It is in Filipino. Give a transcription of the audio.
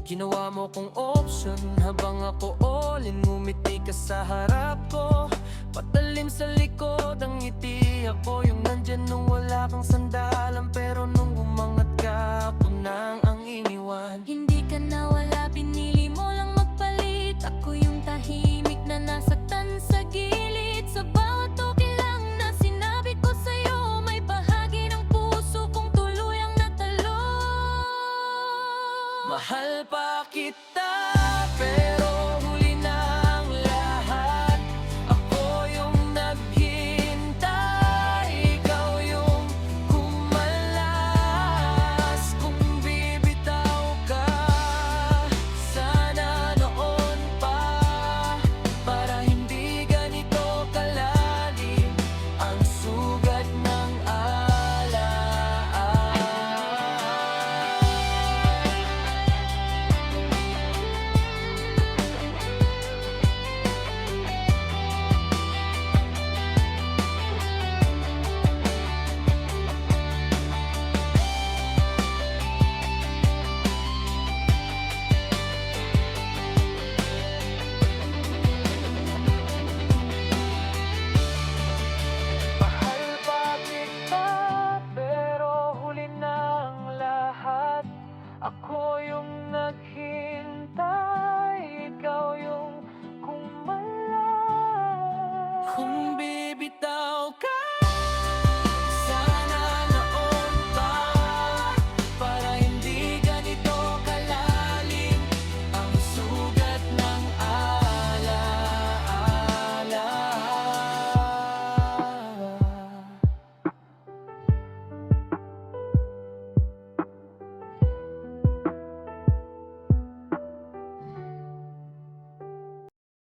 Ginawa mo kong option habang ako all-in. Ngumiti ka sa harap ko, patalim sa likod ang ngiti. Ako yung nandyan nung wala kang sandalan, pero nung umangat ka, ako nang ang iniwan. Hindi ka nawala, pinili mo lang magpalit. Ako yung tahimik na nasaktan sa gilid. Sa bawat okay lang na sinabi ko sa'yo, may bahagi ng puso kong tuluyang natalo. Mahal pa kita, pero huli na ang lahat. Ako yung naghintay, ikaw yung kumalas. Kung bibitaw ka, sana noon pa, para hindi ganito kalalim ang sugat ng alaala. Mahal pa kita, pero huli na ang lahat. Ako yung naghihintay.